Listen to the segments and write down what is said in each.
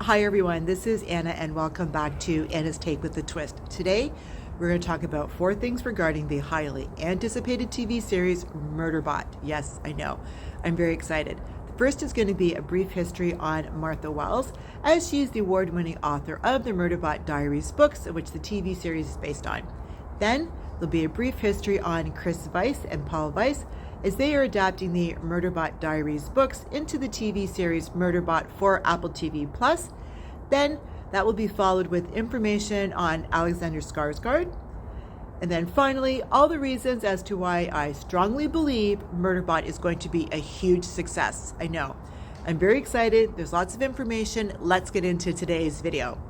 Hi everyone, this is Anna and welcome back to Anna's Take with a Twist. Today, we're going to talk about 4 things regarding the highly anticipated TV series Murderbot. Yes, I know. I'm very excited. The first is going to be a brief history on Martha Wells, as she is the award-winning author of the Murderbot Diaries books, which the TV series is based on. Then, there'll be a brief history on Chris Weitz and Paul Weitz, as they are adapting the Murderbot Diaries books into the TV series Murderbot for AppleTV+. Then that will be followed with information on Alexander Skarsgard. And then finally, all the reasons as to why I strongly believe Murderbot is going to be a huge success. I know. I'm very excited. There's lots of information. Let's get into today's video.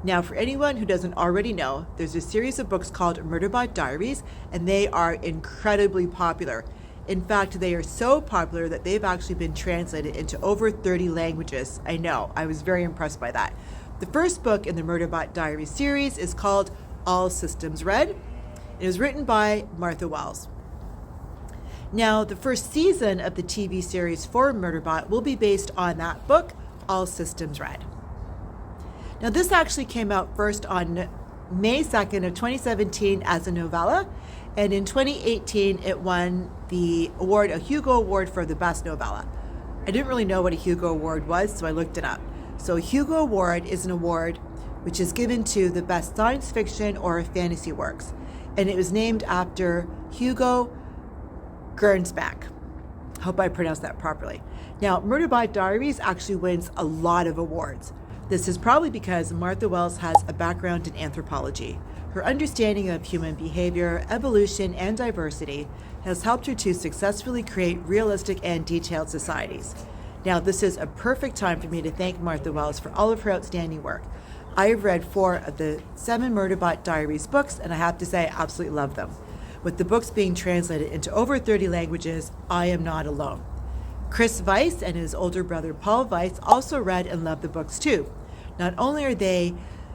Now, for anyone who doesn't already know, there's a series of books called Murderbot Diaries, and they are incredibly popular. In fact, they are so popular that they've actually been translated into over 30 languages. I know, I was very impressed by that. The first book in the Murderbot Diaries series is called All Systems Red. It was written by Martha Wells. Now, the first season of the TV series for Murderbot will be based on that book, All Systems Red. Now, this actually came out first on May 2nd of 2017 as a novella, and in 2018 it won the award, a Hugo Award for the best novella. I didn't really know what a Hugo Award was, so I looked it up. So a Hugo Award is an award which is given to the best science fiction or fantasy works, and it was named after Hugo Gernsback. Hope I pronounced that properly. Now, Murderbot Diaries actually wins a lot of awards. This is probably because Martha Wells has a background in anthropology. Her understanding of human behavior, evolution, and diversity has helped her to successfully create realistic and detailed societies. Now, this is a perfect time for me to thank Martha Wells for all of her outstanding work. I have read 4 of the 7 Murderbot Diaries books, and I have to say I absolutely love them. With the books being translated into over 30 languages, I am not alone. Chris Weitz and his older brother Paul Weitz also read and loved the books too. Not only are they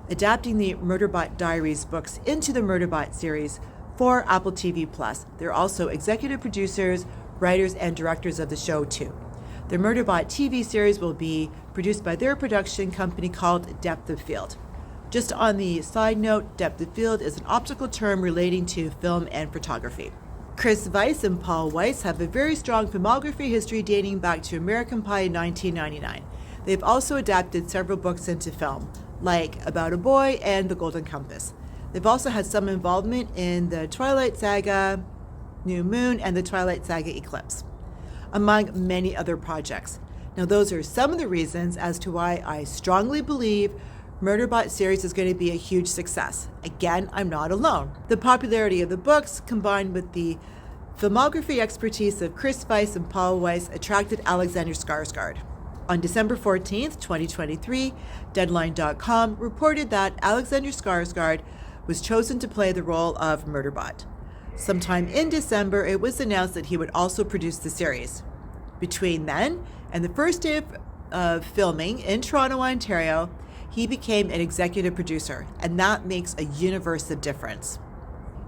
adapting the Murderbot Diaries books into the Murderbot series for Apple TV+, they're also executive producers, writers, and directors of the show too. The Murderbot TV series will be produced by their production company called Depth of Field. Just on the side note, Depth of Field is an optical term relating to film and photography. Chris Weitz and Paul Weitz have a very strong filmography history dating back to American Pie in 1999. They've also adapted several books into film, like About a Boy and The Golden Compass. They've also had some involvement in the Twilight Saga, New Moon, and the Twilight Saga Eclipse, among many other projects. Now, those are some of the reasons as to why I strongly believe Murderbot series is going to be a huge success. Again, I'm not alone. The popularity of the books, combined with the filmography expertise of Chris Weitz and Paul Weitz, attracted Alexander Skarsgard. On December 14th, 2023, Deadline.com reported that Alexander Skarsgard was chosen to play the role of Murderbot. Sometime in December, it was announced that he would also produce the series. Between then and the first day of filming in Toronto, Ontario, he became an executive producer, and that makes a universe of difference.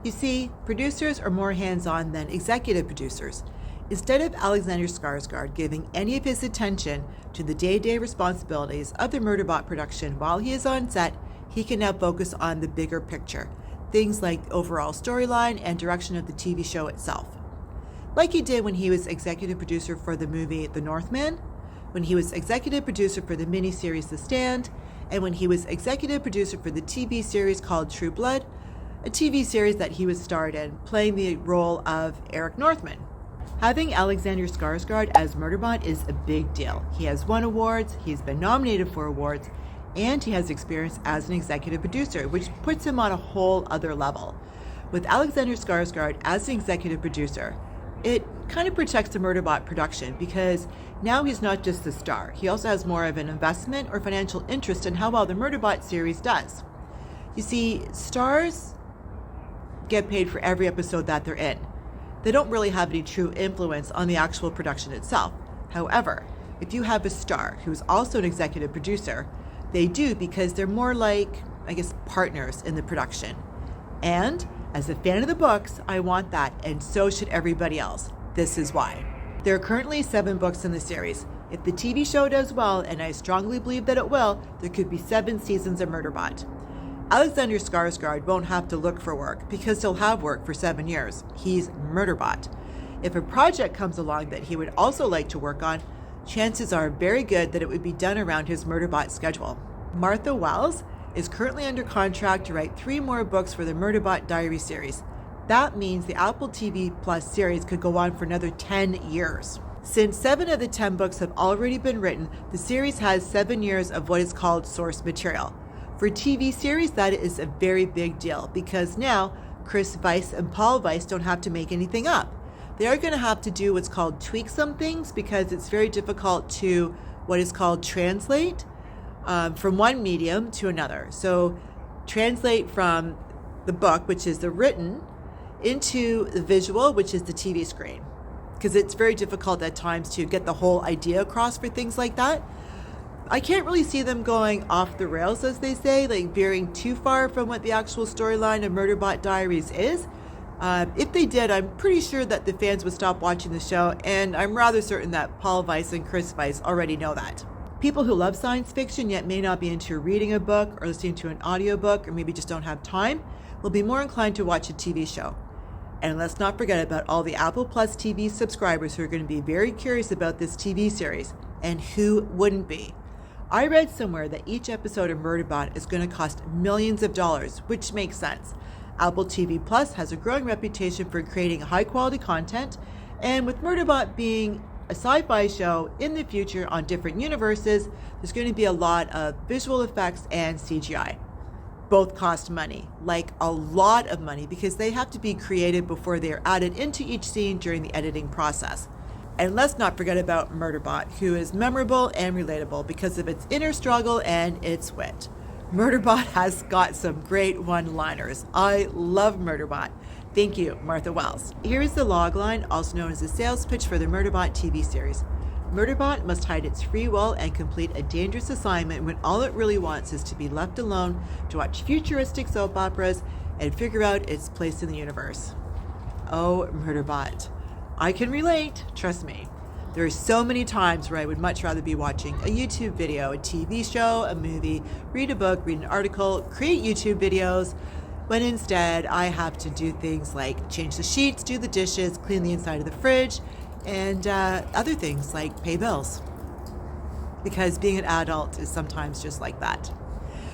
You see, producers are more hands-on than executive producers. Instead of Alexander Skarsgard giving any of his attention to the day-to-day responsibilities of the Murderbot production while he is on set, he can now focus on the bigger picture, things like overall storyline and direction of the TV show itself. Like he did when he was executive producer for the movie The Northman, when he was executive producer for the miniseries The Stand, and when he was executive producer for the TV series called True Blood, a TV series that he was starred in, playing the role of Eric Northman. Having Alexander Skarsgard as Murderbot is a big deal. He has won awards, he's been nominated for awards, and he has experience as an executive producer, which puts him on a whole other level. With Alexander Skarsgard as an executive producer, it kind of protects the Murderbot production because now he's not just the star. He also has more of an investment or financial interest in how well the Murderbot series does. You see, stars get paid for every episode that they're in. They don't really have any true influence on the actual production itself. However, if you have a star who's also an executive producer, they do because they're more like, I guess, partners in the production. And as a fan of the books, I want that, and so should everybody else. This is why. There are currently 7 books in the series. If the TV show does well, and I strongly believe that it will, there could be 7 seasons of Murderbot. Alexander Skarsgard won't have to look for work because he'll have work for 7 years. He's Murderbot. If a project comes along that he would also like to work on, chances are very good that it would be done around his Murderbot schedule. Martha Wells is currently under contract to write 3 more books for the Murderbot Diaries series. That means the Apple TV Plus series could go on for another 10 years. Since 7 of the 10 books have already been written, the series has 7 years of what is called source material. For TV series, that is a very big deal because now Chris Weitz and Paul Weitz don't have to make anything up. They are going to have to do what's called tweak some things because it's very difficult to what is called translate from one medium to another. So translate from the book, which is the written, into the visual, which is the TV screen. Because it's very difficult at times to get the whole idea across for things like that. I can't really see them going off the rails, as they say, like veering too far from what the actual storyline of Murderbot Diaries is. If they did, I'm pretty sure that the fans would stop watching the show, and I'm rather certain that Paul Weitz and Chris Weitz already know that. People who love science fiction yet may not be into reading a book or listening to an audiobook or maybe just don't have time will be more inclined to watch a TV show. And let's not forget about all the Apple Plus TV subscribers who are going to be very curious about this TV series. And who wouldn't be? I read somewhere that each episode of Murderbot is going to cost millions of dollars, which makes sense. Apple TV Plus has a growing reputation for creating high quality content, and with Murderbot being a sci-fi show in the future on different universes, there's going to be a lot of visual effects and CGI. Both cost money, like a lot of money, because they have to be created before they are added into each scene during the editing process. And let's not forget about Murderbot, who is memorable and relatable because of its inner struggle and its wit. Murderbot has got some great one-liners. I love Murderbot. Thank you, Martha Wells. Here is the logline, also known as the sales pitch for the Murderbot TV series. Murderbot must hide its free will and complete a dangerous assignment when all it really wants is to be left alone to watch futuristic soap operas and figure out its place in the universe. Oh, Murderbot. I can relate, trust me. There are so many times where I would much rather be watching a YouTube video, a TV show, a movie, read a book, read an article, create YouTube videos, when instead I have to do things like change the sheets, do the dishes, clean the inside of the fridge, and other things like pay bills. Because being an adult is sometimes just like that.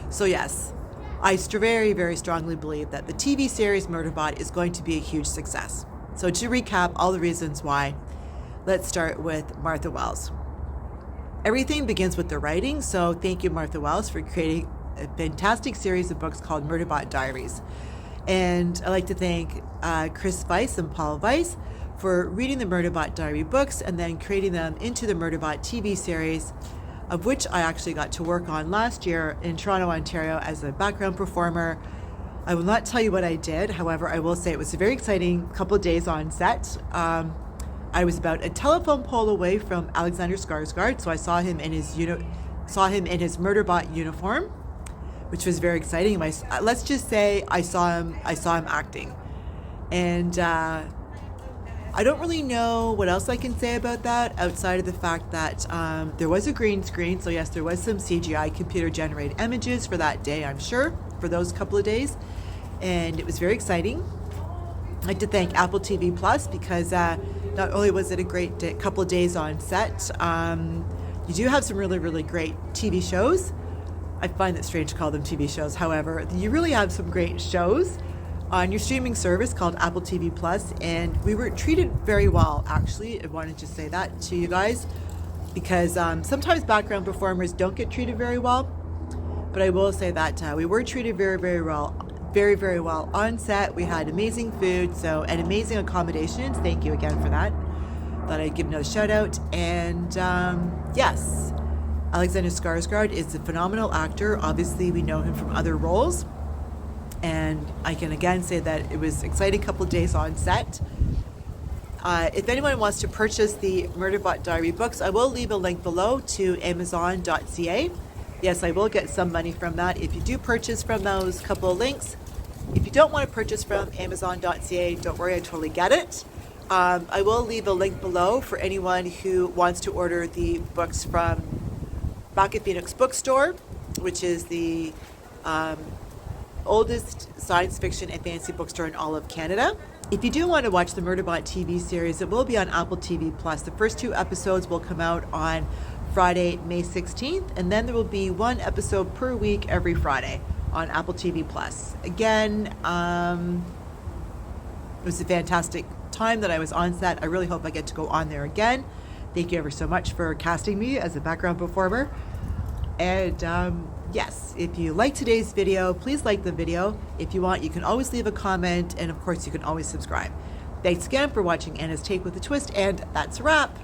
So yes, I very, very strongly believe that the TV series Murderbot is going to be a huge success. So to recap all the reasons why, let's start with Martha Wells. Everything begins with the writing, so thank you, Martha Wells, for creating a fantastic series of books called Murderbot Diaries. And I'd like to thank Chris Weitz and Paul Weitz for reading the Murderbot Diary books and then creating them into the Murderbot TV series, of which I actually got to work on last year in Toronto, Ontario as a background performer. I will not tell you what I did. However, I will say it was a very exciting couple of days on set. I was about a telephone pole away from Alexander Skarsgard, so I saw him in his Murderbot uniform, which was very exciting. Let's just say I saw him acting, and I don't really know what else I can say about that outside of the fact that there was a green screen. So yes, there was some CGI computer generated images for that day, I'm sure, for those couple of days. And it was very exciting. I'd like to thank Apple TV Plus because not only was it a great couple of days on set, you do have some really, really great TV shows. I find it strange to call them TV shows. However, you really have some great shows on your streaming service called Apple TV Plus, and we were treated very well, actually. I wanted to say that to you guys because sometimes background performers don't get treated very well, but I will say that we were treated very, very well, very, very well on set. We had amazing food, and amazing accommodations. Thank you again for that. Thought I'd give another shout out. And yes, Alexander Skarsgard is a phenomenal actor. Obviously, we know him from other roles. And I can again say that it was an exciting couple of days on set. If anyone wants to purchase the Murderbot Diary books, I will leave a link below to Amazon.ca. Yes, I will get some money from that if you do purchase from those couple of links. If you don't want to purchase from Amazon.ca, don't worry, I totally get it. I will leave a link below for anyone who wants to order the books from Back at Phoenix Bookstore, which is the oldest science fiction and fantasy bookstore in all of Canada. If you do want to watch the Murderbot TV series, it will be on AppleTV Plus. The first 2 episodes will come out on Friday, May 16th, and then there will be 1 episode per week every Friday on AppleTV Plus. Again, it was a fantastic time that I was on set. I really hope I get to go on there again. Thank you ever so much for casting me as a background performer. And yes, if you like today's video, please like the video. If you want, you can always leave a comment, and of course you can always subscribe. Thanks again for watching Anna's Take with a Twist, and that's a wrap.